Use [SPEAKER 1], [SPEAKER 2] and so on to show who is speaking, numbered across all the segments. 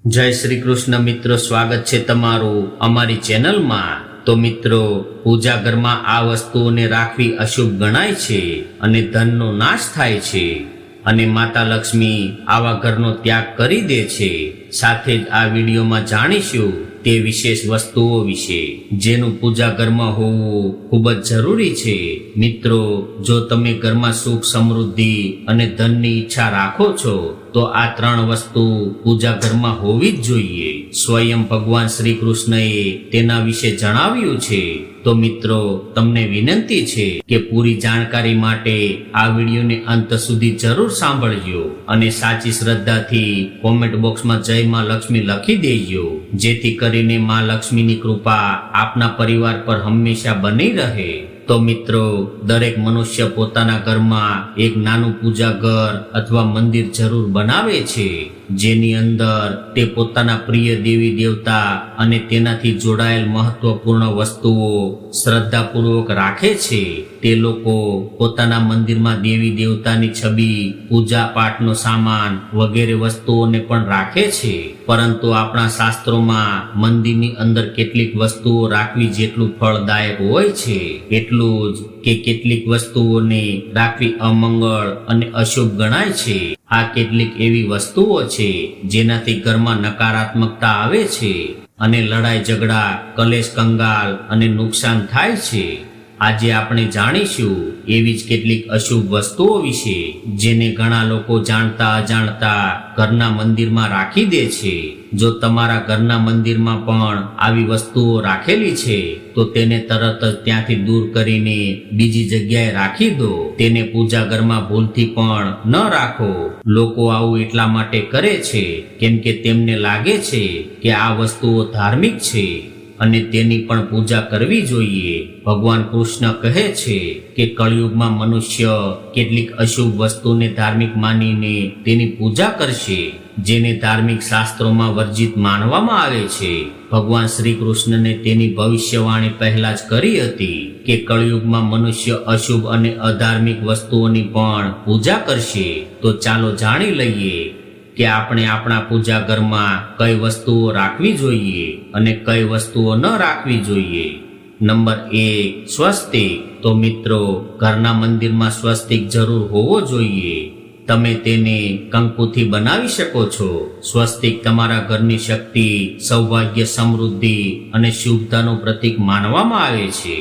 [SPEAKER 1] જય શ્રી કૃષ્ણ મિત્રો, સ્વાગત છે તમારું અમારી ચેનલમાં। તો મિત્રો, પૂજા ઘરમાં આ વસ્તુઓને રાખવી અશુભ ગણાય છે અને ધનનો નાશ થાય છે અને માતા લક્ષ્મી આવા ઘરનો ત્યાગ કરી દે છે। સાથે જ આ વિડીયોમાં જાણીશું તે વિશેષ વસ્તુઓ વિશે જેનું પૂજા ઘરમાં હોવું ખૂબ જ જરૂરી છે। મિત્રો, જો તમે ઘરમાં સુખ, સમૃદ્ધિ અને ધનની ઈચ્છા રાખો છો તો આ ત્રણ વસ્તુ પૂજા ઘરમાં હોવી જ જોઈએ। સ્વયં ભગવાન શ્રી કૃષ્ણએ તેના વિશે જણાવ્યું છે। તો મિત્રો, તમને વિનંતી છે કે પૂરી જાણકારી માટે આ વિડીયોને અંત સુધી જરૂર સાંભળજો અને સાચી શ્રદ્ધાથી કોમેન્ટ બોક્સમાં જય માં લક્ષ્મી લખી દેજો, જેથી કરીને માં લક્ષ્મીની કૃપા આપના પરિવાર પર હંમેશા બની રહે। તો મિત્રો, દરેક મનુષ્ય પોતાના ઘરમાં એક નાનું પૂજા ઘર અથવા મંદિર જરૂર બનાવે છે, જેની અંદર તે પોતાના પ્રિય દેવી દેવતા અને તેનાથી જોડાયેલ મહત્વપૂર્ણ વસ્તુઓ શ્રદ્ધાપૂર્વક રાખે છે। તે લોકો પોતાના મંદિરમાં દેવી દેવતાની છબી, પૂજા પાઠનો સામાન વગેરે વસ્તુઓને પણ રાખે છે। પરંતુ આપણા શાસ્ત્રોમાં મંદિરની અંદર કેટલીક વસ્તુઓ રાખવી જેટલું ફળદાયક હોય છે એટલું જ કે કેટલીક વસ્તુઓને રાખવી અમંગળ અને અશુભ ગણાય છે। આ કેટલીક એવી વસ્તુઓ છે જેનાથી ઘરમાં નકારાત્મકતા આવે છે અને લડાઈ ઝઘડા, કલેશ, કંગાલ અને નુકસાન થાય છે। આજે આપણે જાણીશું એવી જ કેટલીક અશુભ વસ્તુઓ વિશે જેને ઘણા લોકો જાણતા અજાણતા ઘરના મંદિરમાં રાખી દે છે। જો તમારા ઘરના મંદિરમાં પણ આવી વસ્તુઓ રાખેલી છે તો તેને તરત જ ત્યાંથી દૂર કરીને બીજી જગ્યાએ રાખી દો। તેને પૂજા ઘરમાં ભૂલથી પણ ન રાખો। લોકો આવું એટલા માટે કરે છે કેમ કે તેમને લાગે છે કે આ વસ્તુઓ ધાર્મિક છે અને તેની પણ પૂજા કરવી જોઈએ। ભગવાન કૃષ્ણ કહે છે કે કળિયુગમાં મનુષ્ય કેટલીક અશુભ વસ્તુને ધાર્મિક માનીને તેની પૂજા કરશે, જેને ધાર્મિક શાસ્ત્રોમાં વર્જિત માનવામાં આવે છે। ભગવાન શ્રી કૃષ્ણને તેની ભવિષ્યવાણી પહેલા જ કરી હતી કે કળિયુગમાં મનુષ્ય અશુભ અને અધાર્મિક વસ્તુઓની પણ પૂજા કરશે। તો ચાલો જાણી લઈએ કે આપણે આપણા પૂજા ઘરમાં કઈ વસ્તુઓ રાખવી જોઈએ અને કઈ વસ્તુઓ ન રાખવી જોઈએ। નંબર 1, સ્વસ્તિક। તો મિત્રો, ઘરના મંદિરમાં સ્વસ્તિક જરૂર હોવો જોઈએ। તમે તેને કંકુથી બનાવી શકો છો। સ્વસ્તિક તમારા ઘરની શક્તિ, સૌભાગ્ય, સમૃદ્ધિ અને શુભતાનું પ્રતીક માનવામાં આવે છે।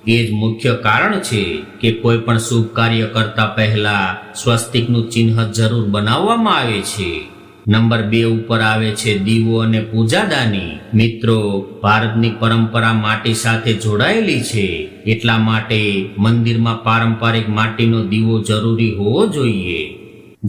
[SPEAKER 1] એ જ મુખ્ય કારણ છે કે કોઈ પણ શુભ કાર્ય કરતા પહેલા સ્વસ્તિકનું ચિહ્ન જરૂર બનાવવામાં આવે છે। નંબર 2 ઉપર આવે છે દીવો અને પૂજાદાની। મિત્રો, ભારતની પરંપરા માટી સાથે જોડાયેલી છે, એટલા માટે મંદિરમાં પારંપરિક માટીનો દીવો જરૂરી હોવો જોઈએ।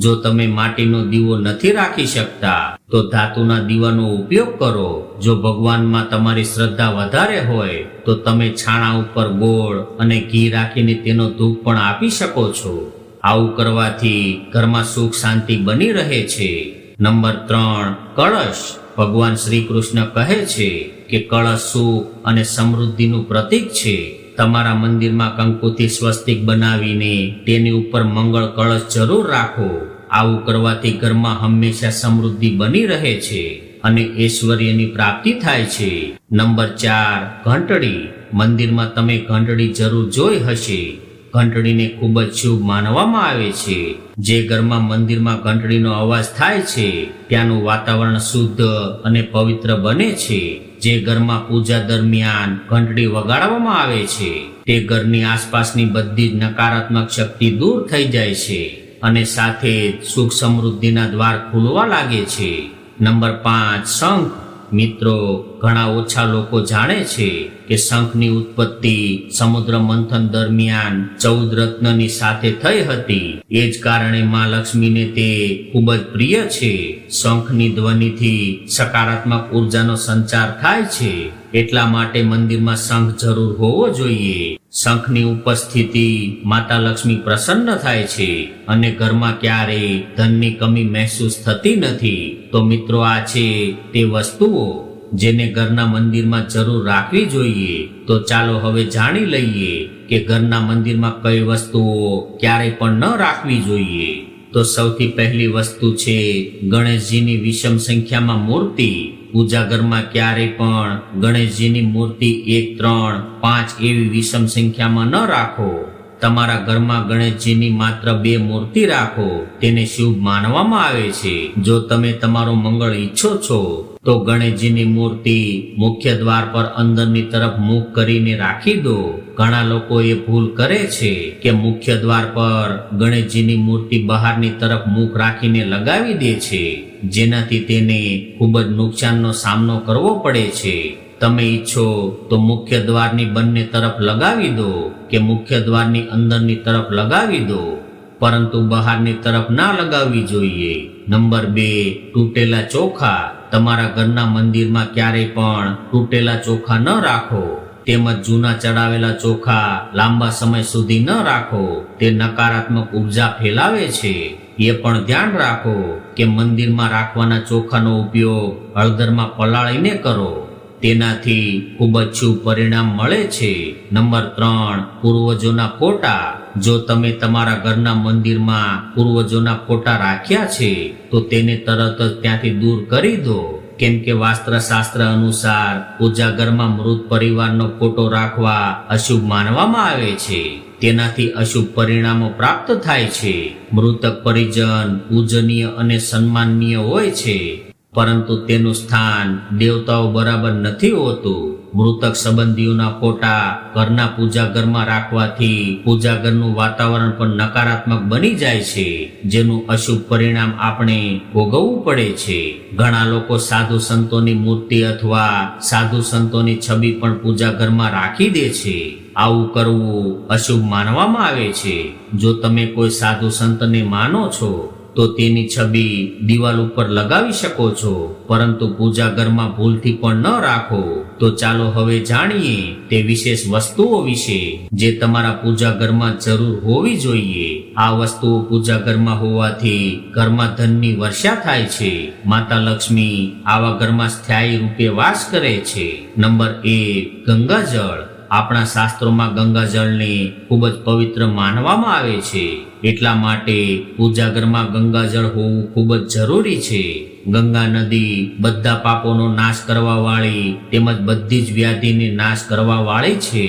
[SPEAKER 1] જો તમે માટીનો દીવો નથી રાખી શકતા તો ધાતુના દીવાનો ઉપયોગ કરો। જો ભગવાનમાં તમારી શ્રદ્ધા વધારે હોય તો તમે છાણા ઉપર ગોળ અને ઘી રાખીને તેનો ધૂપ પણ આપી શકો છો। આવું કરવાથી ઘરમાં સુખ શાંતિ બની રહે છે। નંબર 3, કળશ। ભગવાન શ્રી કૃષ્ણ કહે છે કે કળશ સુખ અને સમૃદ્ધિનું પ્રતીક છે। તમારા મંદિરમાં કંકુથી સ્વસ્તિક બનાવીને તેની ઉપર મંગળ કળશ જરૂર રાખો। આવું કરવાથી ઘરમાં હંમેશા સમૃદ્ધિ બની રહે છે અને ઐશ્વર્યની પ્રાપ્તિ થાય છે। નંબર 4, ઘંટડી। મંદિરમાં તમે ઘંટડી જરૂર જોઈ હશે। ઘંટડીને ખૂબ જ શુભ માનવામાં આવે છે। જે ઘરમાં મંદિરમાં ઘંટડીનો અવાજ થાય છે ત્યાંનું વાતાવરણ શુદ્ધ અને પવિત્ર બને છે। જે ઘરમાં પૂજા દરમિયાન ઘંટડી વગાડવામાં આવે છે તે ઘરની આસપાસની બધી જ નકારાત્મક શક્તિ દૂર થઈ જાય છે અને સાથે જ સુખ સમૃદ્ધિના દ્વાર ખુલવા લાગે છે। નંબર 5, શંખ। મિત્રો, ઘણા ઓછા લોકો જાણે છે કે શંખની ઉત્પત્તિ સમુદ્ર મંથન દરમિયાન 14 રત્નની સાથે થઈ હતી। એ જ કારણે માં લક્ષ્મીને તે ખૂબ જ પ્રિય છે। શંખની ધ્વનિથી સકારાત્મક ઉર્જાનો સંચાર થાય છે, એટલા માટે મંદિરમાં શંખ જરૂર હોવો જોઈએ। શંખની ઉપસ્થિતિ માતા લક્ષ્મી પ્રસન્ન થાય છે અને ઘરમાં ક્યારેય ધનની કમી મહેસૂસ થતી નથી। તો મિત્રો, આ છે તે વસ્તુઓ જેને ઘરના મંદિરમાં જરૂર રાખવી જોઈએ। તો ચાલો હવે જાણી લઈએ કે ઘરના મંદિરમાં કઈ વસ્તુઓ ક્યારેય પણ ન રાખવી જોઈએ। તો સૌથી પહેલી વસ્તુ છે ગણેશજીની વિષમ સંખ્યામાં મૂર્તિ. પૂજા ઘરમાં ક્યારેય પણ ગણેશજીની મૂર્તિ 1, 3, 5 એવી વિષમ સંખ્યામાં ન રાખો. તમારા ઘરમાં ગણેશજીની માત્ર 2 મૂર્તિ રાખો. તેને શુભ માનવામાં આવે છે. જો તમે તમારું મંગળ ઈચ્છો છો તો ગણેશજીની મૂર્તિ મુખ્ય દ્વાર પર અંદરની તરફ મુખ કરીને રાખી દો. ઘણા લોકો એ ભૂલ કરે છે કે મુખ્ય દ્વાર પર ગણેશજીની મૂર્તિ બહારની તરફ મુખ રાખીને લગાવી દે છે, જેનાથી તેને ખૂબ જ નુકસાનનો સામનો કરવો પડે છે. તમે ઈચ્છો તો મુખ્ય દ્વારની બંને તરફ લગાવી દો કે મુખ્ય દ્વારની અંદરની તરફ લગાવી દો, પરંતુ બહારની તરફ ના લગાવવી જોઈએ. નંબર 2, તૂટેલા ચોખા. તમારા ઘરના મંદિરમાં ક્યારેય પણ તૂટેલા ચોખા ન રાખો. તેમજ જૂના ચડાવેલા ચોખા લાંબા સમય સુધી ન રાખો. તે નકારાત્મક ઉર્જા ફેલાવે છે. એ પણ ધ્યાન રાખો કે મંદિરમાં રાખવાના ચોખાનો ઉપયોગ હળદરમાં પલાળીને કરો. તેનાથી ખૂબ જ શુભ પરિણામ મળે છે. નંબર 3, પૂર્વજોના ફોટા. જો તમે તમારા ઘરના મંદિરમાં પૂર્વજોના ફોટા રાખ્યા છે તો તેને તરત જ ત્યાંથી દૂર કરી દો, કેમ કે વાસ્તુશાસ્ત્ર અનુસાર પૂજા ઘરમાં મૃત પરિવારનો ફોટો રાખવા અશુભ માનવામાં આવે છે. તેનાથી અશુભ પરિણામો પ્રાપ્ત થાય છે. મૃતક પરિજન પૂજનીય અને સન્માનનીય હોય છે, પરંતુ તેનું સ્થાન દેવતાઓ બરાબર નથી હોતું. મૃતક સંબંધીઓના ફોટા ઘરના પૂજા ઘરમાં રાખવાથી પૂજા ઘરનું વાતાવરણ પણ નકારાત્મક બની જાય છે, જેનું અશુભ પરિણામ આપણે ભોગવવું પડે છે. ઘણા લોકો સાધુ સંતોની મૂર્તિ અથવા સાધુ સંતોની છબી પણ પૂજા ઘરમાં રાખી દે છે. આવું કરવું અશુભ માનવામાં આવે છે. જો તમે કોઈ સાધુ સંતને માનો છો તો તેની છબી દિવાલ ઉપર લગાવી શકો છો, પરંતુ પૂજા ઘરમાં ભૂલથી પણ ન રાખો. તો ચાલો હવે જાણીએ તે વિશેષ વસ્તુઓ વિશે જે તમારા પૂજા ઘરમાં જરૂર હોવી જોઈએ. આ વસ્તુઓ પૂજા ઘરમાં હોવાથી ઘરમાં ધનની વર્ષા થાય છે. માતા લક્ષ્મી આવા ઘરમાં સ્થાયી રૂપે વાસ કરે છે. નંબર 1, ગંગાજળ. આપણા શાસ્ત્રોમાં ગંગાજળને ખૂબ જ પવિત્ર માનવામાં આવે છે. એટલા માટે પૂજા ઘરમાં ગંગાજળ હોવું ખૂબ જ જરૂરી છે. ગંગા નદી બધા પાપોનો નાશ કરવા વાળી તેમજ બધી જ વ્યાધિને નાશ કરવા વાળી છે.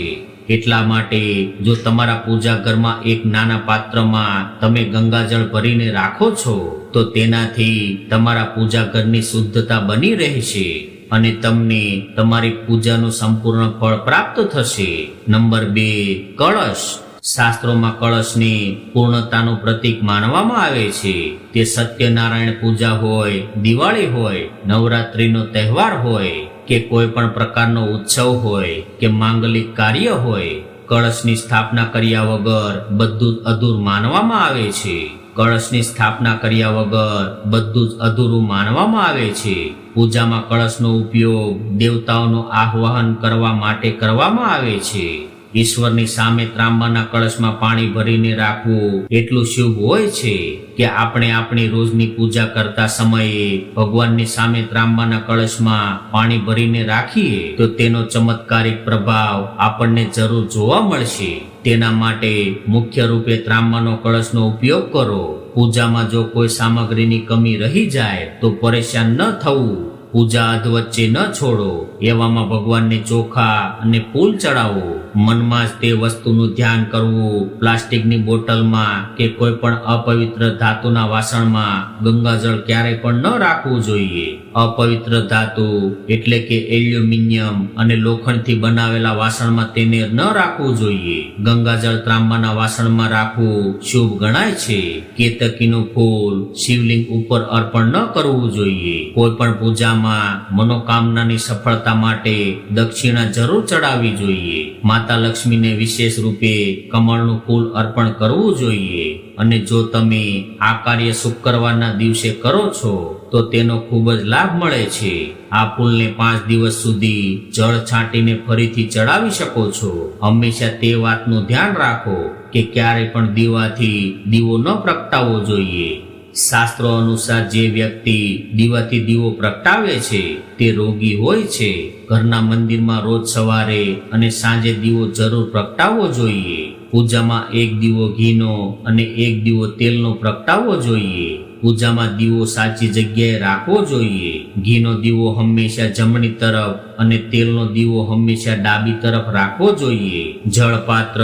[SPEAKER 1] એટલા માટે જો તમારા પૂજા ઘરમાં એક નાના પાત્રમાં તમે ગંગાજળ ભરીને રાખો છો તો તેનાથી તમારા પૂજા ઘરની શુદ્ધતા બની રહેશે અને તમને તમારી પૂજાનું સંપૂર્ણ ફળ પ્રાપ્ત થશે. નંબર 2, કળશ. શાસ્ત્રોમાં કળશને પૂર્ણતાનું પ્રતીક માનવામાં આવે છે. તે સત્યનારાયણ પૂજા હોય, દિવાળી હોય, નવરાત્રીનો તહેવાર હોય કે કોઈ પણ પ્રકારનો ઉત્સવ હોય કે માંગલિક કાર્ય હોય, કળશની સ્થાપના કર્યા વગર બધું જ અધૂર માનવામાં આવે છે. કળશની સ્થાપના કર્યા વગર બધું જ અધૂરું માનવામાં આવે છે. પૂજામાં કળશનો ઉપયોગ દેવતાઓનું આહ્વાન કરવા માટે કરવામાં આવે છે. ઈશ્વરની સામે ત્રાંબાના કળશમાં પાણી ભરીને રાખવું એટલું શુભ હોય છે કે આપણે આપણી રોજની પૂજા કરતા સમયે ભગવાનની સામે ત્રાંબાના કળશમાં પાણી ભરીને રાખીએ તો તેનો ચમત્કારિક પ્રભાવ આપણને જરૂર જોવા મળશે. તેના માટે મુખ્ય રૂપે ત્રાંબાનો કળશનો ઉપયોગ કરો. પૂજામાં જો કોઈ સામગ્રીની કમી રહી જાય તો પરેશાન ન થવું. પૂજા અધવચ્ચે ન છોડો. એવામાં ભગવાનને ચોખા અને ફૂલ ચડાવો. મનમાં જ તે વસ્તુનું ધ્યાન કરવું. પ્લાસ્ટિકની બોટલમાં કે કોઈ પણ અપવિત્ર ધાતુના વાસણમાં ગંગાજળ ક્યારેય પણ ન રાખવું જોઈએ. અપવિત્ર ધાતુ એટલે કે એલ્યુમિનિયમ અને લોખંડથી બનાવેલા વાસણમાં તેને ન રાખવું જોઈએ. ગંગાજળ ત્રાંબાના વાસણમાં રાખવું શુભ ગણાય છે. કેતકીનું ફૂલ શિવલિંગ ઉપર અર્પણ ન કરવું જોઈએ. કોઈ પણ પૂજામાં મનોકામનાની સફળતા માટે દક્ષિણા જરૂર ચડાવવી જોઈએ. માતા લક્ષ્મીને વિશેષ રૂપે કમળનું ફૂલ અર્પણ કરવું જોઈએ. અને જો તમે આ કાર્ય શુક્રવારના દિવસે કરો છો તો તેનો ખૂબ જ લાભ મળે છે. આ ફૂલને 5 દિવસ સુધી જળ છાંટીને ફરીથી ચડાવી શકો છો. હંમેશા તે વાતનું ધ્યાન રાખો કે ક્યારેય પણ દીવાથી દીવો ન પ્રગટાવવો જોઈએ. શાસ્ત્રો અનુસાર જે વ્યક્તિ દીવાથી દીવો પ્રગટાવે છે તે રોગી હોય છે. ઘરના મંદિરમાં રોજ સવારે અને સાંજે દીવો જરૂર પ્રગટાવવો જોઈએ. પૂજામાં એક દીવો ઘીનો અને એક દીવો તેલનો પ્રગટાવવો જોઈએ. પૂજામાં દીવો સાચી જગ્યાએ રાખવો જોઈએ. ઘીનો દીવો હંમેશા જમણી તરફ અને તેલનો દીવો હંમેશા ડાબી તરફ રાખવો જોઈએ. જળપાત્ર,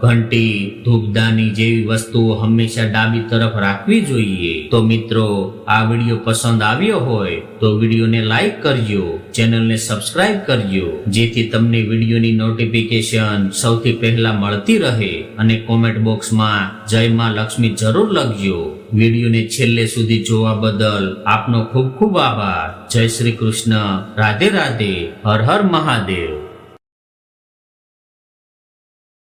[SPEAKER 1] ઘંટી, ધૂપદાની જેવી વસ્તુઓ હંમેશા ડાબી તરફ રાખવી જોઈએ. તો મિત્રો, આ વિડીયો પસંદ આવ્યો હોય તો વિડીયોને લાઈક કરજો, ચેનલને સબસ્ક્રાઇબ કરજો, જેથી તમને વિડીયોની નોટિફિકેશન સૌથી પહેલા મળતી રહે. અને કોમેન્ટ બોક્સમાં જય માં લક્ષ્મી જરૂર લખજો. વિડીયોને છેલ્લે સુધી જોવા બદલ આપનો ખૂબ ખૂબ આભાર. જય શ્રી કૃષ્ણ. રાધે રાધે. હર હર મહાદેવ.